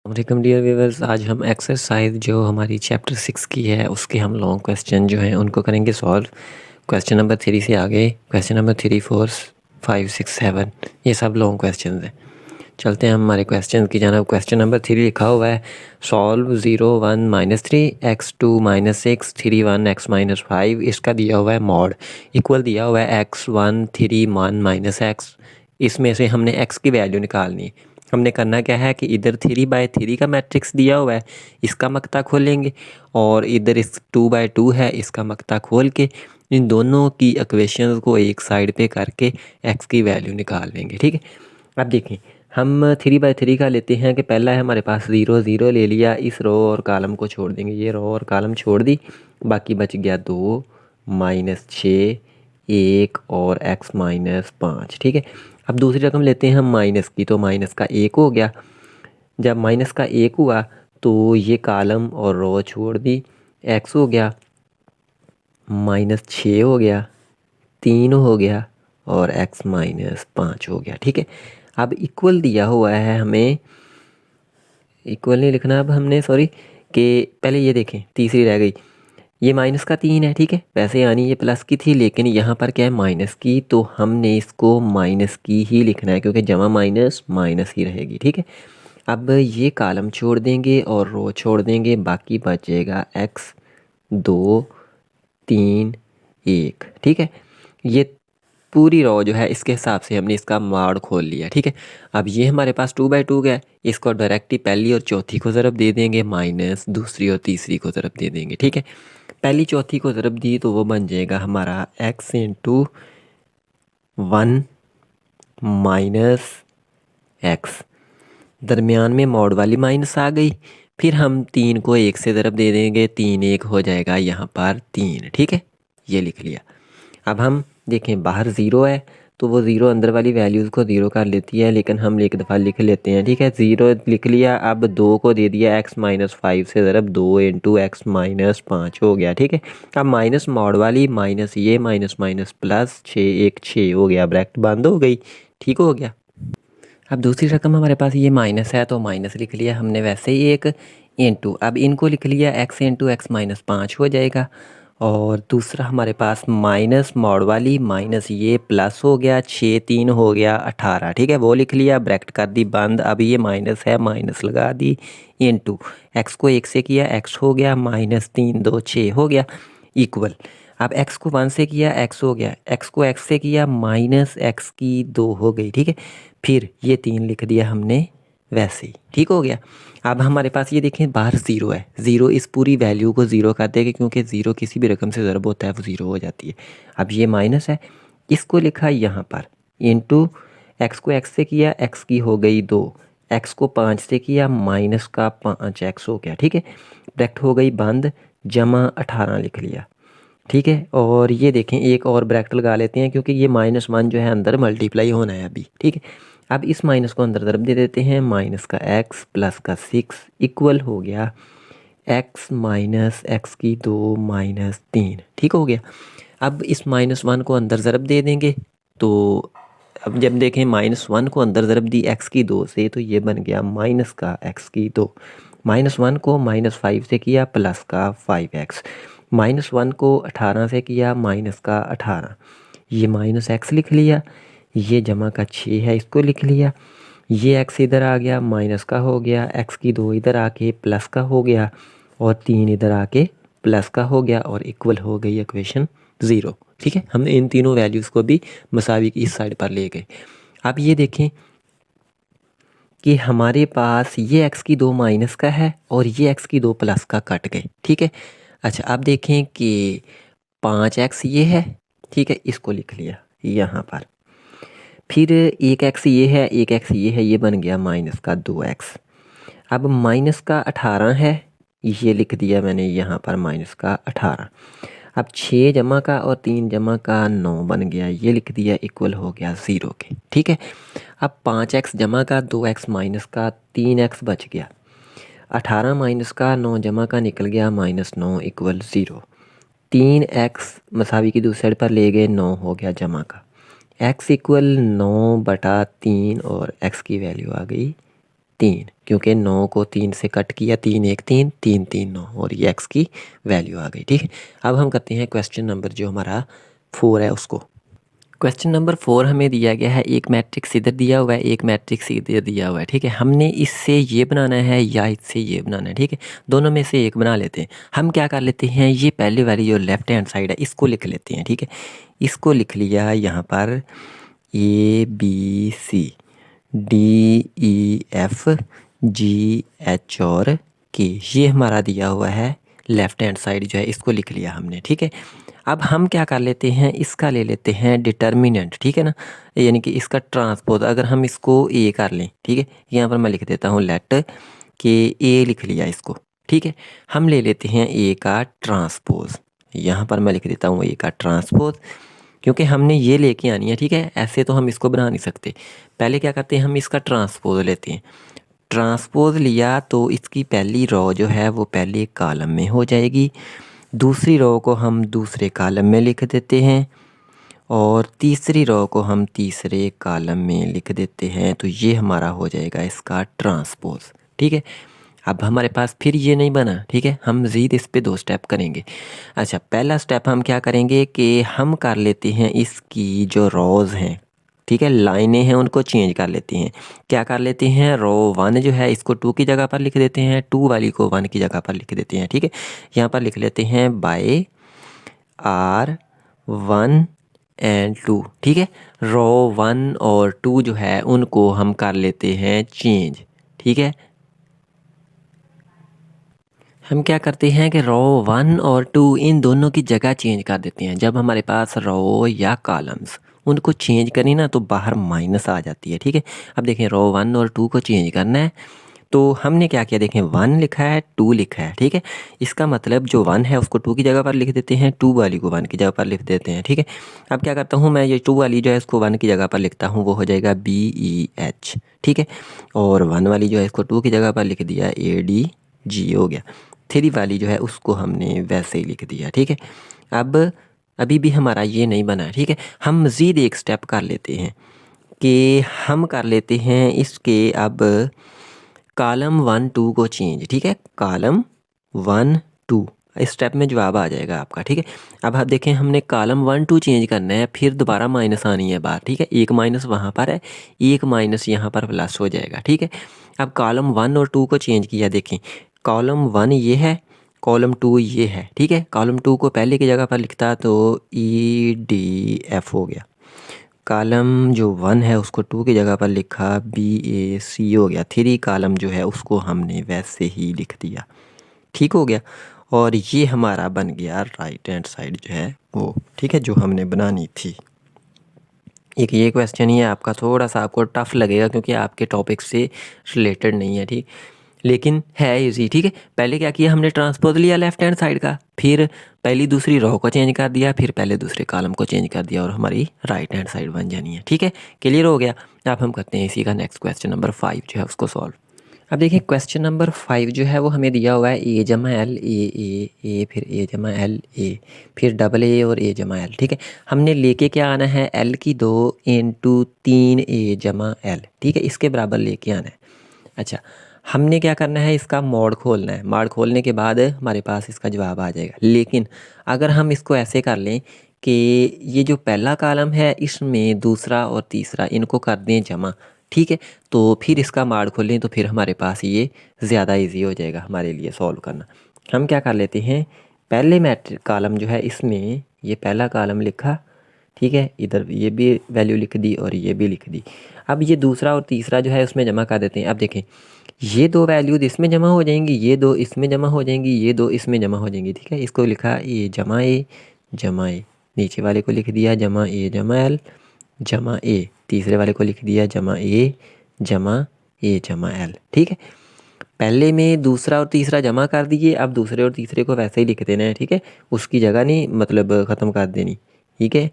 Welcome dear viewers. आज हम exercise जो हमारी चैप्टर 6 की है उसके हम लॉन्ग क्वेश्चन जो हैं उनको करेंगे सॉल्व। क्वेश्चन नंबर 3 से आगे क्वेश्चन नंबर 3, 4, 5, 6, 7 ये सब लॉन्ग क्वेश्चन हैं। चलते हैं हमारे क्वेश्चन की जानिब। क्वेश्चन नंबर 3 लिखा हुआ है सॉल्व 0, 1, -3 x2 -6 3 1 x -5। इसका दिया हुआ है मॉड इक्वल दिया हुआ है x1 3 1 -x। इसमें से हमने x की वैल्यू निकालनी है। हमने करना क्या है कि इधर 3/3 का मैट्रिक्स दिया हुआ है, इसका मकता खोलेंगे, और इधर इस 2/2 है, इसका मकता खोल के इन दोनों की इक्वेशंस को एक साइड पे करके x की वैल्यू निकाल लेंगे। ठीक है, अब देखें हम 3/3 का लेते हैं कि पहला है हमारे पास 0 0 ले लिया, इस रो और कॉलम को छोड़ देंगे, ये रो और कॉलम छोड़ दी, बाकी बच गया 2 -6 1 और x -5। ठीक है, अब दूसरी रकम लेते हैं हम माइनस की, तो माइनस का 1 हो गया। जब माइनस का 1 हुआ तो ये कॉलम और रो छोड़ दी, x हो गया -6 हो गया, 3 हो गया और x -5 हो गया। ठीक है, अब इक्वल दिया हुआ है, हमें इक्वल नहीं लिखना अब हमने, सॉरी, कि पहले ये देखें तीसरी रह गई, ये माइनस का 3 है। ठीक है, वैसे यानी ये प्लस की थी लेकिन यहाँ पर क्या है माइनस की, तो हमने इसको माइनस की ही लिखना है क्योंकि जमा माइनस माइनस ही रहेगी। ठीक है, अब ये कॉलम छोड़ देंगे और रो छोड़ देंगे, बाकी बचेगा x 2 3 1। ठीक है, ये पूरी रो जो है इसके हिसाब से हमने इसका मॉड खोल लिया। ठीक है, अब ये हमारे पास 2/2 का है, इसको डायरेक्ट ही पहली और चौथी को ज़रब दे देंगे, माइनस दूसरी और तीसरी को ज़रब दे देंगे। ठीक है, पहली चौथी को ज़रब दी तो वो बन जाएगा हमारा x × 1 - x, दरमियान में मॉड वाली माइनस आ गई, फिर हम 3 को 1 से ज़रब दे देंगे, 3 1 हो जाएगा यहाँ पर 3। ठीक है, ये लिख लिया। अब हम देखें बाहर 0 है तो वो 0 अंदर वाली वैल्यूज़ को 0 कर लेती है, लेकिन हम एक दफ़ा लिख लेते हैं। ठीक है, 0 लिख लिया, अब 2 को दे दिया x -5 से ज़रब, 2 × x -5 हो गया। ठीक है, अब माइनस मॉड वाली माइनस ये माइनस माइनस प्लस 6 1 6 हो गया, ब्रैकेट बंद हो गई। ठीक हो गया। अब दूसरी रकम हमारे पास ये माइनस है तो माइनस लिख लिया हमने, वैसे ही एक इंटू, अब इनको लिख लिया x × x -5 हो जाएगा, और दूसरा हमारे पास माइनस मॉड वाली माइनस ये प्लस हो गया, 6 3 हो गया 18। ठीक है, वो लिख लिया, ब्रैकेट कर दी बंद, अब ये माइनस है माइनस लगा दी, इंटू x को 1 से किया x हो गया, -3 2 6 हो गया, इक्वल, अब x को 1 से किया x हो गया, x को x से किया -x की 2 हो गई। ठीक है, फिर ये 3 लिख दिया हमने वैसे ही। ठीक हो गया। अब हमारे पास ये देखें बाहर 0 है, 0 इस पूरी वैल्यू को 0 कर देंगे क्योंकि 0 किसी भी रकम से ज़रब होता है वो 0 हो जाती है। अब ये माइनस है, इसको लिखा यहाँ पर, इंटू x को x से किया x की हो गई 2, x को 5 से किया माइनस का 5x हो गया। ठीक है, ब्रैकेट हो गई बंद, जमा 18 लिख लिया। ठीक है, और ये देखें एक और ब्रैकेट लगा लेते हैं क्योंकि ये -1 जो है अंदर मल्टीप्लाई होना है अभी। ठीक है, अब इस माइनस को अंदर ज़रब दे देते हैं, माइनस का x प्लस का 6 इक्वल हो गया x -x की 2 -3। ठीक हो गया। अब इस -1 को अंदर ज़रब दे देंगे, तो अब जब देखें -1 को अंदर ज़रब दी x की 2 से, तो ये बन गया माइनस का x की 2, -1 को -5 से किया प्लस का 5x, -1 को 18 से किया माइनस का 18, ये -x लिख लिया, ये जमा का 6 है इसको लिख लिया, ये x इधर आ गया माइनस का हो गया, x की 2 इधर आके प्लस का हो गया, और 3 इधर आके प्लस का हो गया, और इक्वल हो गई इक्वेशन 0। ठीक है, हमने इन तीनों वैल्यूज़ को भी मसावी की इस साइड पर ले गए। अब ये देखें कि हमारे पास ये x की 2 माइनस का है और ये x की 2 प्लस का कट गए। ठीक है, अच्छा अब देखें कि 5x ये है, ठीक है, इसको लिख लिया यहाँ पर, फिर 1x ये है 1x ये है, ये बन गया माइनस का 2x। अब माइनस का 18 है, ये लिख दिया मैंने यहाँ पर माइनस का 18। अब 6 जमा का और 3 जमा का 9 बन गया, ये लिख दिया, इक्वल हो गया 0 के। ठीक है, अब 5x जमा का 2x माइनस का 3x बच गया, 18 माइनस का 9 जमा का निकल गया -9 इक्वल 0, 3x मसावी की दूसरी साइड पर ले गए, 9 हो गया जमा का, x इक्वल 9/3 और x की वैल्यू आ गई 3, क्योंकि 9 को 3 से कट किया, 3 1 3 3 3 9 और ये x की वैल्यू आ गई। ठीक है, अब हम करते हैं क्वेश्चन नंबर जो हमारा 4 है उसको। क्वेश्चन नंबर 4 हमें दिया गया है, एक मैट्रिक्स इधर दिया हुआ है, एक मैट्रिक्स इधर दिया हुआ है। ठीक है, हमने इससे ये बनाना है या इससे ये बनाना है। ठीक है, दोनों में से एक बना लेते हैं। हम क्या कर लेते हैं, ये पहले वाली जो लेफ्ट हैंड साइड है इसको लिख लेते हैं। ठीक है, इसको लिख लिया यहाँ पर ABC DEF GH और K, ये हमारा दिया हुआ है लेफ्ट हैंड साइड जो है, इसको लिख लिया हमने। ठीक है, अब हम क्या कर लेते हैं, इसका ले लेते हैं डिटर्मिनेंट। ठीक है ना, यानी कि इसका ट्रांसपोज। अगर हम इसको ए कर लें, ठीक है, यहाँ पर मैं लिख देता हूँ लेट के ए, लिख लिया इसको। ठीक है, हम ले लेते हैं ए का ट्रांसपोज, यहाँ पर मैं लिख देता हूँ ए का ट्रांसपोज, क्योंकि हमने ये लेके आनी है। ठीक है, ऐसे तो हम इसको बना नहीं सकते। पहले क्या करते हैं, हम इसका ट्रांसपोज लेते हैं। ट्रांसपोज लिया तो इसकी पहली रो जो है वो पहले कॉलम में हो जाएगी, दूसरी रो को हम दूसरे कॉलम में लिख देते हैं और तीसरी रो को हम तीसरे कॉलम में लिख देते हैं। तो ये हमारा हो जाएगा इसका ट्रांसपोज। ठीक है, अब हमारे पास फिर ये नहीं बना। ठीक है, हम मज़ीद इस पे 2 स्टेप करेंगे। अच्छा, पहला स्टेप हम क्या करेंगे कि हम कर लेते हैं इसकी जो रोज़ हैं, ठीक है, लाइनें हैं, उनको चेंज कर लेते हैं। क्या कर लेते हैं, रो 1 जो है इसको 2 की जगह पर लिख देते हैं, 2 वाली को 1 की जगह पर लिख देते हैं। ठीक है, यहाँ पर लिख लेते हैं बाय R1 एंड 2। ठीक है, रो 1 और 2 जो है उनको हम कर लेते हैं चेंज। ठीक है, हम क्या करते हैं कि रो 1 और 2 इन दोनों की जगह चेंज कर देते हैं। जब हमारे पास रो या कॉलम्स उनको चेंज करें ना तो बाहर माइनस आ जाती है। ठीक है, अब देखें रो 1 और 2 को चेंज करना है तो हमने क्या किया, देखें 1 लिखा है 2 लिखा है। ठीक है, इसका मतलब जो 1 है उसको 2 की जगह पर लिख देते हैं, 2 वाली को 1 की जगह पर लिख देते हैं। ठीक है, अब क्या करता हूँ मैं, ये 2 वाली जो है इसको 1 की जगह पर लिखता हूँ, वो हो जाएगा BEH। ठीक है, और 1 वाली जो है इसको 2 की जगह पर लिख दिया, ADG हो गया। 3 वाली जो है उसको हमने वैसे ही लिख दिया। ठीक है, अब अभी भी हमारा ये नहीं बना। ठीक है, हम मज़ीद एक स्टेप कर लेते हैं कि हम कर लेते हैं इसके अब कॉलम 1 2 को चेंज। ठीक है, कॉलम 1 2 इस स्टेप में जवाब आ जाएगा आपका। ठीक है, अब आप देखें हमने कॉलम 1 2 चेंज करना है, फिर दोबारा माइनस आनी है बाहर। ठीक है, एक माइनस वहाँ पर है, एक माइनस यहाँ पर प्लस हो जाएगा। ठीक है, अब कॉलम 1 और 2 को चेंज किया, देखें कॉलम 1 ये है, कॉलम 2 ये है। ठीक है, कॉलम 2 को पहले की जगह पर लिखता तो EDF हो गया, कॉलम जो 1 है उसको 2 की जगह पर लिखा BAC हो गया, 3 कॉलम जो है उसको हमने वैसे ही लिख दिया। ठीक हो गया, और ये हमारा बन गया राइट हैंड साइड जो है वो। ठीक है, जो हमने बनानी थी। एक ये क्वेश्चन ही है आपका, थोड़ा सा आपको टफ लगेगा क्योंकि आपके टॉपिक से रिलेटेड नहीं है। ठीक, लेकिन है इजी। ठीक है, पहले क्या किया हमने, ट्रांसपोज लिया लेफ्ट हैंड साइड का, फिर पहली दूसरी रो को चेंज कर दिया, फिर पहले दूसरे कॉलम को चेंज कर दिया और हमारी राइट हैंड साइड बन जानी है। ठीक है, क्लियर हो गया। अब हम करते हैं इसी का नेक्स्ट क्वेश्चन नंबर 5 जो है उसको सॉल्व। अब देखिए क्वेश्चन नंबर 5 जो है वो हमें दिया हुआ है A जमा L A फिर A जमा L A फिर डबल A और A जमा L। ठीक है, हमने लेके क्या आना है, L की 2 इंटू 3 A जमा L। ठीक है, इसके बराबर लेके आना है। अच्छा, हमने क्या करना है, इसका मोड खोलना है। मोड खोलने के बाद हमारे पास इसका जवाब आ जाएगा। लेकिन अगर हम इसको ऐसे कर लें कि ये जो पहला कॉलम है इसमें दूसरा और तीसरा इनको कर दें जमा, ठीक है, तो फिर इसका मोड खोलें तो फिर हमारे पास ये ज़्यादा इजी हो जाएगा हमारे लिए सॉल्व करना। हम क्या कर लेते हैं, पहले मैट्रिक कॉलम जो है इसमें ये पहला कॉलम लिखा, ठीक है, इधर ये भी वैल्यू लिख दी और ये भी लिख दी। अब ये दूसरा और तीसरा जो है उसमें जमा कर देते हैं। अब देखें ये 2 वैल्यूज इसमें जमा हो जाएंगी, ये 2 इसमें जमा हो जाएंगी, ये 2 इसमें जमा हो जाएंगी। ठीक है, इसको लिखा ए जमा ए, नीचे वाले को लिख दिया जमा ए जमा एल जमा ए, तीसरे वाले को लिख दिया जमा ए जमा एल। ठीक है, पहले में दूसरा और तीसरा जमा कर दिए, अब दूसरे और तीसरे को वैसे ही लिख देना है। ठीक है, उसकी जगह नहीं मतलब ख़त्म कर देनी। ठीक है,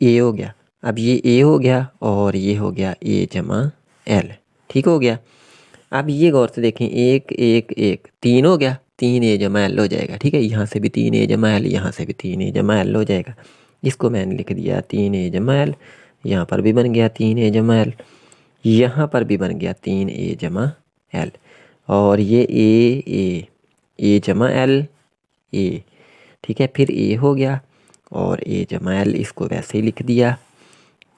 ए हो गया, अब ये ए हो गया और ये हो गया ए जमा एल। ठीक हो गया, अब ये गौर से देखें, 1 1 1 3 हो गया, 3 A जमा L हो जाएगा। ठीक है, यहाँ से भी 3 A जमा L, यहाँ से भी 3 A जमा L हो जाएगा। इसको मैंने लिख दिया 3 A जमा L, यहाँ पर भी बन गया 3 A जमा L। यहाँ पर भी बन गया 3a जमा एल, और ये ए जमा एल ए, ठीक है। फिर ए हो गया और ए जमा एल, इसको वैसे ही लिख दिया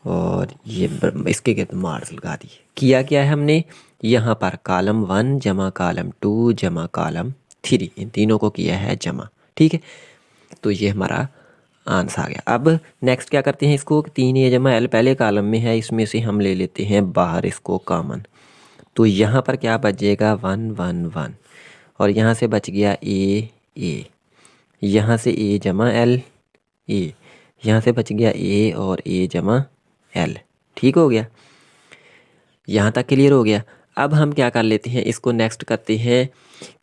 और ये इसके के मार्क्स लगा दिए। किया क्या है हमने, यहाँ पर कॉलम 1 जमा कॉलम 2 जमा कॉलम 3, इन तीनों को किया है जमा, ठीक है। तो ये हमारा आंसर आ गया। अब नेक्स्ट क्या करते हैं, इसको 3a जमा एल पहले कॉलम में है, इसमें से हम ले लेते हैं बाहर इसको कॉमन। तो यहाँ पर क्या बचेगा 1 1 1, और यहाँ से बच गया ए, यहाँ से ए जमा एल ए, यहाँ से बच गया ए और ए जमा एल, ठीक हो गया। यहाँ तक क्लियर हो गया। अब हम क्या कर लेते हैं, इसको नेक्स्ट करते हैं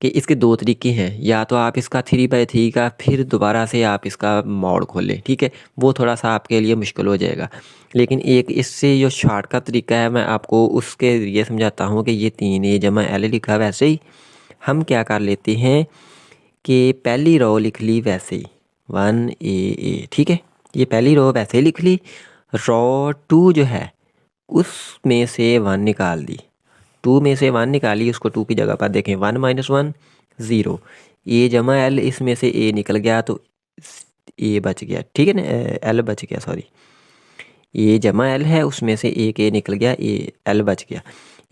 कि इसके दो तरीके हैं, या तो आप इसका 3/3 का फिर दोबारा से आप इसका मॉड खोलें, ठीक है। वो थोड़ा सा आपके लिए मुश्किल हो जाएगा, लेकिन एक इससे जो शॉर्टकट तरीका है मैं आपको उसके ये समझाता हूँ कि ये 3a जमा एल लिखा, वैसे ही हम क्या कर लेते हैं कि पहली रो लिख ली वैसे ही 1a, ठीक है। ये पहली रो वैसे ही लिख ली, रो 2 जो है उसमें से 1 निकाल दी, 2 में से 1 निकाली, उसको 2 की जगह पर देखें 1 - 1 0, ए जमा एल, इसमें से ए निकल गया तो ए बच गया, ठीक है ना, एल बच गया, सॉरी ए जमा एल है, उसमें से एक ए निकल गया, ए एल बच गया,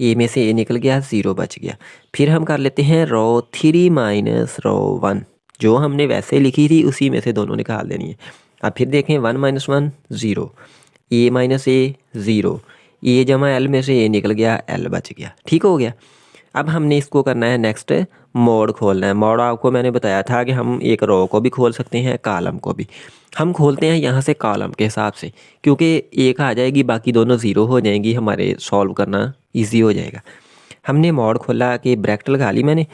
ए में से ए निकल गया 0 बच गया। फिर हम कर लेते हैं रो 3 माइनस रो 1, जो हमने वैसे लिखी थी उसी में से दोनों निकाल देनी है। अब फिर देखें 1 - 1 0, ए माइनस ए 0, ए जमा एल में से ए निकल गया, एल बच गया, ठीक हो गया। अब हमने इसको करना है नेक्स्ट मोड खोलना है। मोड आपको मैंने बताया था कि हम एक रो को भी खोल सकते हैं, कॉलम को भी। हम खोलते हैं यहाँ से कॉलम के हिसाब से, क्योंकि एक आ जाएगी बाकी दोनों ज़ीरो हो जाएंगी, हमारे सॉल्व करना इजी हो जाएगा। हमने मोड खोला कि ब्रैकेट लगा ली मैंने,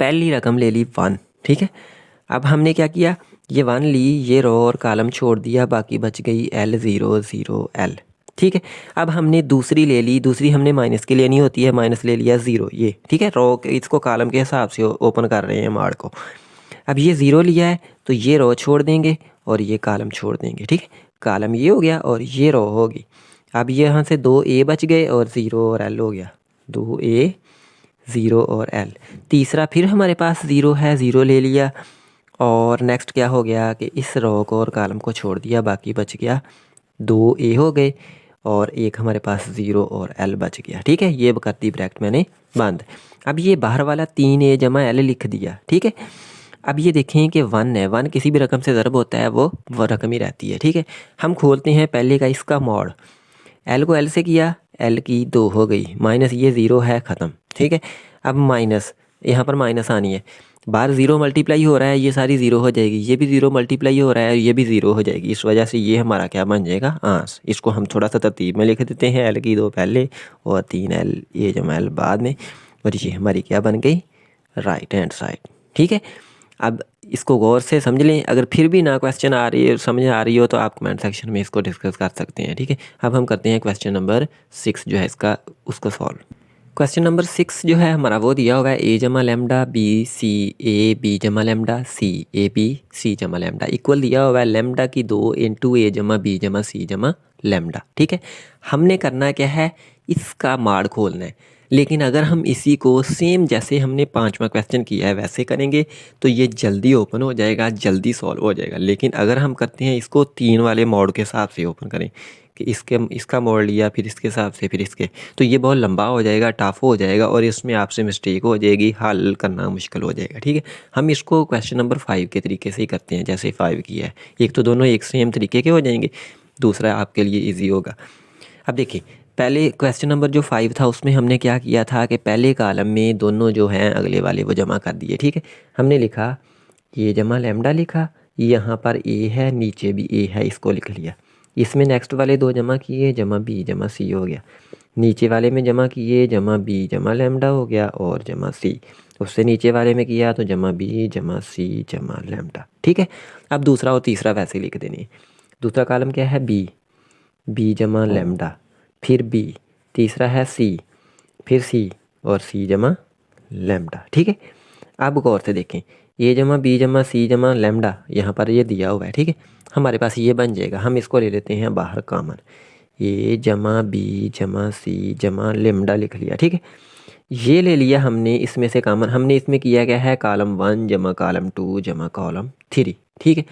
पहली रकम ले ली 1, ठीक है। अब हमने क्या किया, ये 1 ली, ये रो और कॉलम छोड़ दिया, बाकी बच गई L 0 0 L, ठीक है। अब हमने दूसरी ले ली, दूसरी हमने माइनस के लिए नहीं होती है, माइनस ले लिया 0, ये ठीक है। रो इसको कॉलम के हिसाब से ओपन कर रहे हैं मार्ड को। अब ये 0 लिया है तो ये रो छोड़ देंगे और ये कॉलम छोड़ देंगे, ठीक है। कॉलम ये हो गया और ये रो होगी। अब ये यहाँ से 2a बच गए और 0 और L हो गया, 2a 0 और L। तीसरा फिर हमारे पास 0 है, 0 ले लिया, और नेक्स्ट क्या हो गया कि इस रो को और कॉलम को छोड़ दिया, बाकी बच गया 2a हो गए, और एक हमारे पास 0 और L बच गया, ठीक है। ये कर दी ब्रैकेट मैंने बंद। अब ये बाहर वाला 3a जमा L लिख दिया, ठीक है। अब ये देखें कि 1 है, 1 किसी भी रकम से ज़रब होता है वो रकम ही रहती है, ठीक है। हम खोलते हैं पहले का इसका मॉड, L को L से किया, L की 2 हो गई, माइनस ये 0 है, ख़त्म, ठीक है। अब माइनस, यहाँ पर माइनस आनी है, बाहर 0 मल्टीप्लाई हो रहा है, ये सारी 0 हो जाएगी, ये भी 0 मल्टीप्लाई हो रहा है, ये भी 0 हो जाएगी, इस वजह से ये हमारा क्या बन जाएगा, आंस। इसको हम थोड़ा सा तरतीब में लिख देते हैं, L की 2 पहले और 3L ए जमा L बाद में, और ये हमारी क्या बन गई, राइट हैंड साइड, ठीक है। अब इसको गौर से समझ लें, अगर फिर भी ना क्वेश्चन आ रही है, समझ आ रही हो, तो आप कमेंट सेक्शन में इसको डिस्कस कर सकते हैं, ठीक है। अब हम करते हैं क्वेश्चन नंबर 6 जो है इसका, उसको सॉल्व। क्वेश्चन नंबर 6 जो है हमारा वो दिया होगा ए जमा lambda B C A B जमा lambda C A B C जमा लैम्डा इक्वल दिया हुआ है लैम्डा की 2 इंटू ए जमा बी जमा सी जमा लैम्डा, ठीक है। हमने करना क्या है, इसका मार्ड खोलना है। लेकिन अगर हम इसी को सेम जैसे हमने 5वां क्वेश्चन किया है वैसे करेंगे तो ये जल्दी ओपन हो जाएगा, जल्दी सॉल्व हो जाएगा। लेकिन अगर हम करते हैं इसको 3 वाले मोड के हिसाब से ओपन करें कि इसका मोड लिया, फिर इसके हिसाब से, फिर इसके, तो ये बहुत लंबा हो जाएगा, टफ हो जाएगा, और इसमें आपसे मिस्टेक हो जाएगी, हल करना मुश्किल हो जाएगा, ठीक है। हम इसको क्वेश्चन नंबर 5 के तरीके से ही करते हैं, जैसे 5 किया है। एक तो दोनों एक सेम तरीके के हो जाएंगे, दूसरा आपके लिए ईजी होगा। अब देखिए, पहले क्वेश्चन नंबर जो 5 था उसमें हमने क्या किया था कि पहले कॉलम में दोनों जो हैं अगले वाले वो जमा कर दिए, ठीक है। हमने लिखा ये जमा लैम्डा लिखा, यहाँ पर ए है, नीचे भी ए है, इसको लिख लिया। इसमें नेक्स्ट वाले 2 जमा किए, जमा बी जमा सी हो गया। नीचे वाले में जमा किए, जमा बी जमा लैम्डा हो गया, और जमा सी। उससे नीचे वाले में किया तो जमा बी जमा सी जमा लैम्डा, ठीक है। अब दूसरा और तीसरा वैसे लिख देने। दूसरा कॉलम क्या है, बी जमा लैम्डा, फिर बी, तीसरा है सी, फिर सी, और सी जमा लैम्डा, ठीक है। अब गौर से देखें, ए जमा बी जमा सी जमा लैम्डा यहाँ पर ये दिया हुआ है, ठीक है। हमारे पास ये बन जाएगा, हम इसको ले लेते हैं बाहर कॉमन। ए जमा बी जमा सी जमा लेमडा लिख लिया, ठीक है। ये ले लिया हमने, इसमें से कॉमन हमने इसमें किया क्या है, कॉलम 1 जमा कॉलम 2 जमा कॉलम 3, ठीक है।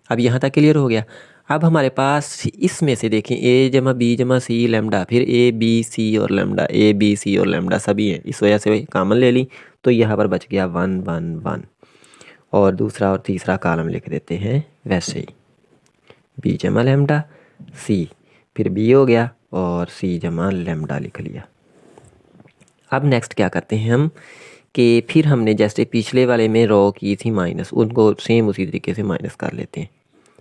अब यहाँ तक क्लियर हो गया। अब हमारे पास इसमें से देखें ए जमा बी जमा सी लेमडा, फिर ए बी सी और लेमडा, ए बी सी और लेमडा सभी हैं, इस वजह से कॉमन ले ली, तो यहाँ पर बच गया 1 1 1 और दूसरा और तीसरा कॉलम लिख देते हैं वैसे ही, बी जमा लेमडा सी, फिर बी हो गया और सी जमा लेमडा लिख लिया। अब नेक्स्ट क्या करते हैं हम कि फिर हमने जैसे पिछले वाले में रो की थी माइनस, उनको सेम उसी तरीके से माइनस कर लेते हैं।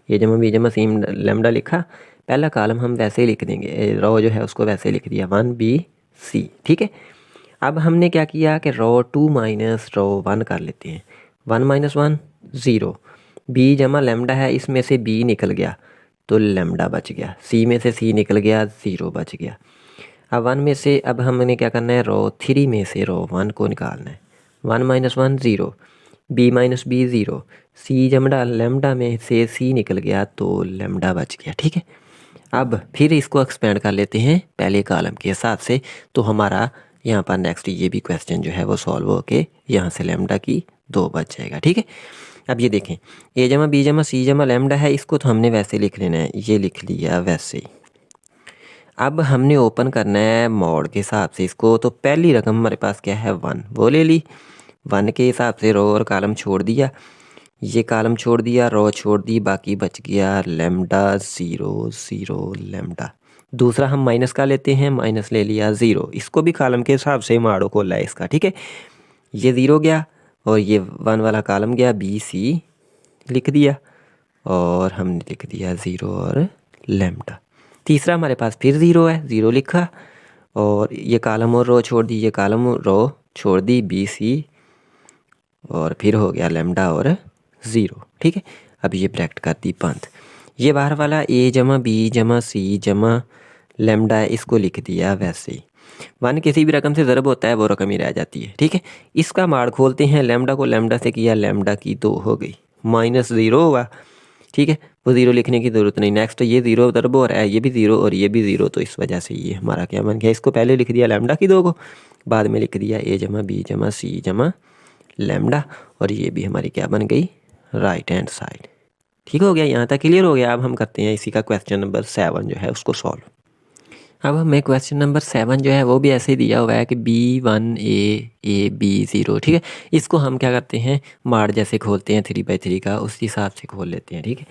ये जमा बी जमा सी लेमडा लिखा, पहला कॉलम हम वैसे ही लिख देंगे, रो जो है उसको वैसे लिख दिया 1 बी सी, ठीक है। अब हमने क्या किया कि रो 2 माइनस रो 1 कर लेते हैं, 1 माइनस 1 0, बी जमा लेमडा है, इसमें से बी निकल गया तो लेमडा बच गया, सी में से सी निकल गया 0 बच गया। अब 1 में से अब हमने क्या करना है, रो 3 में से रो 1 को निकालना है, 1 माइनस 1 0, बी माइनस बी 0, सी जमा लेमडा में से सी निकल गया तो लेमडा बच गया, ठीक है। अब फिर इसको एक्सपेंड कर लेते हैं पहले कॉलम के हिसाब से, तो हमारा यहाँ पर नेक्स्ट ये भी क्वेश्चन जो है वो सॉल्व होके यहाँ से लेमडा की 2 बच जाएगा, ठीक है। अब ये देखें ए जमा बी जमा सी जमा लेमडा है, इसको तो हमने वैसे लिख लेना है, ये लिख लिया वैसे ही। अब हमने ओपन करना है मोड के हिसाब से इसको, तो पहली रकम हमारे पास क्या है 1, वो ले ली, 1 के हिसाब से रो और कॉलम छोड़ दिया, ये कॉलम छोड़ दिया, रो छोड़ दी, बाकी बच गया लेमडा 0 0 लेमडा। दूसरा हम माइनस का लेते हैं, माइनस ले लिया 0, इसको भी कॉलम के हिसाब से माड़ो खोला है इसका, ठीक है। ये 0 गया और ये 1 वाला कॉलम गया, बी सी लिख दिया और हमने लिख दिया 0 और लेमडा। तीसरा हमारे पास फिर 0 है, 0 लिखा और ये कॉलम और रो छोड़ दी, ये कॉलम रो छोड़ दी, बी सी और फिर हो गया लेमडा और 0, ठीक है। अब ये ब्रैकेट कर दी बंद। ये बाहर वाला ए जमा बी जमा सी जमा लेमडा है, इसको लिख दिया वैसे ही। 1 किसी भी रकम से ज़रब होता है वो रकम ही रह जाती है, ठीक है। इसका माड़ खोलते हैं, लेमडा को लेमडा से किया, लेमडा की 2 हो गई, माइनस 0 हुआ, ठीक है। वो 0 लिखने की ज़रूरत नहीं। नेक्स्ट ये 0 ज़रब हो रहा है, ये भी 0 और ये भी 0, तो इस वजह से ये हमारा क्या बन गया, इसको पहले लिख दिया लेमडा की 2 को, बाद में लिख दिया ए जमा बी जमा सी जमा लेमडा और ये भी हमारी क्या बन गई, राइट हैंड साइड, ठीक हो गया। यहाँ तक क्लियर हो गया। अब हम करते हैं इसी का क्वेश्चन नंबर 7 जो है उसको सॉल्व। अब हमें क्वेश्चन नंबर 7 जो है वो भी ऐसे ही दिया हुआ है कि B1 A B 0, ठीक है। इसको हम क्या करते हैं, मार्ड जैसे खोलते हैं 3/3 का, उस हिसाब से खोल लेते हैं, ठीक है।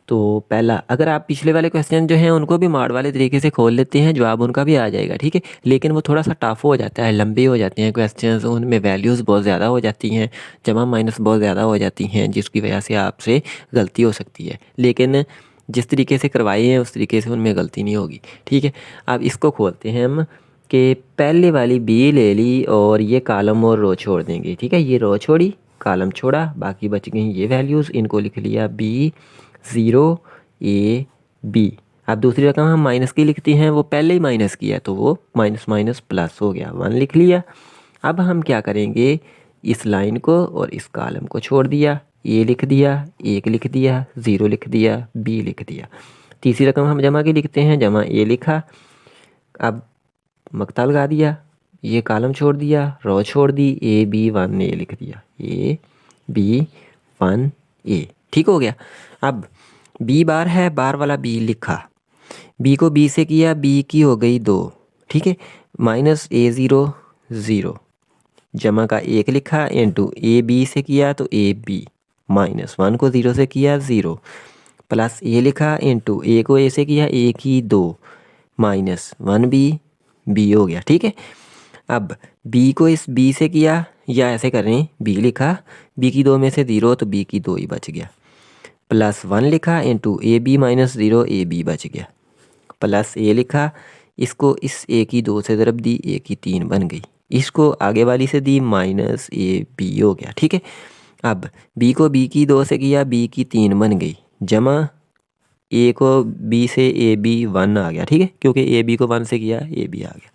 तो पहला, अगर आप पिछले वाले क्वेश्चन जो हैं उनको भी मार्ड वाले तरीके से खोल लेते हैं, जवाब उनका भी आ जाएगा, ठीक है। लेकिन वो थोड़ा सा टफ हो जाता है, लंबे हो जाते हैं क्वेश्चन, उनमें वैल्यूज़ बहुत ज़्यादा हो जाती हैं, जमा माइनस बहुत ज़्यादा हो जाती हैं, जिसकी वजह से आपसे गलती हो सकती है। लेकिन जिस तरीके से करवाए हैं उस तरीके से उनमें गलती नहीं होगी, ठीक है। अब इसको खोलते हैं हम कि पहले वाली बी ले ली और ये कॉलम और रो छोड़ देंगे, ठीक है। ये रो छोड़ी, कॉलम छोड़ा, बाकी बच गई ये वैल्यूज़, इनको लिख लिया B0 A B। अब दूसरी रकम हम माइनस की लिखते हैं, वो पहले ही माइनस किया तो वो माइनस माइनस प्लस हो गया, 1 लिख लिया। अब हम क्या करेंगे, इस लाइन को और इस कॉलम को छोड़ दिया, ए लिख दिया, 1 लिख दिया, 0 लिख दिया, बी लिख दिया। तीसरी रकम हम जमा की लिखते हैं, जमा ए लिखा, अब मक्ता लगा दिया, ये कॉलम छोड़ दिया, रो छोड़ दी, ए बी 1 ए लिख दिया, ए बी 1 ए, ठीक हो गया। अब बी बार है, बार वाला बी लिखा, बी को बी से किया, बी की हो गई 2, ठीक है। माइनस A0 0, जमा का 1 लिखा, इंटू ए बी से किया तो ए बी, माइनस 1 को 0 से किया 0, प्लस ए लिखा, इंटू ए को ए से किया, ए की 2, माइनस 1 बी हो गया, ठीक है। अब बी को इस बी से किया, या ऐसे करें, बी लिखा, बी की 2 में से 0 तो बी की 2 ही बच गया, प्लस 1 लिखा, into a b minus 0, a b बच गया, प्लस ए लिखा, इसको इस ए की 2 से ज़रब दी, ए की 3 बन गई, इसको आगे वाली से दी, माइनस ए बी हो गया, ठीक है। अब बी को बी की 2 से किया, बी की 3 बन गई, जमा ए को बी से ए बी 1 आ गया, ठीक है, क्योंकि ए बी को 1 से किया, ए बी आ गया,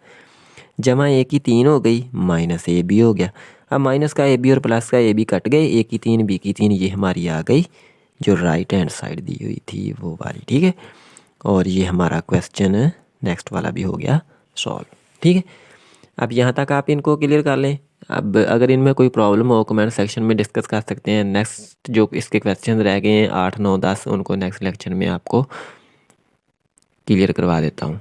जमा ए की 3 हो गई, माइनस ए बी हो गया। अब माइनस का ए बी और प्लस का ए बी कट गए, ए की 3 बी की 3, ये हमारी आ गई जो राइट हैंड साइड दी हुई थी वो वाली, ठीक है। और ये हमारा क्वेश्चन नेक्स्ट वाला भी हो गया सॉल्व। ठीक है, अब यहाँ तक आप इनको क्लियर कर लें। अब अगर इनमें कोई प्रॉब्लम हो कमेंट सेक्शन में डिस्कस कर सकते हैं। नेक्स्ट जो इसके क्वेश्चन रह गए हैं 8, 9, 10 उनको नेक्स्ट लेक्चर में आपको क्लियर करवा देता हूँ।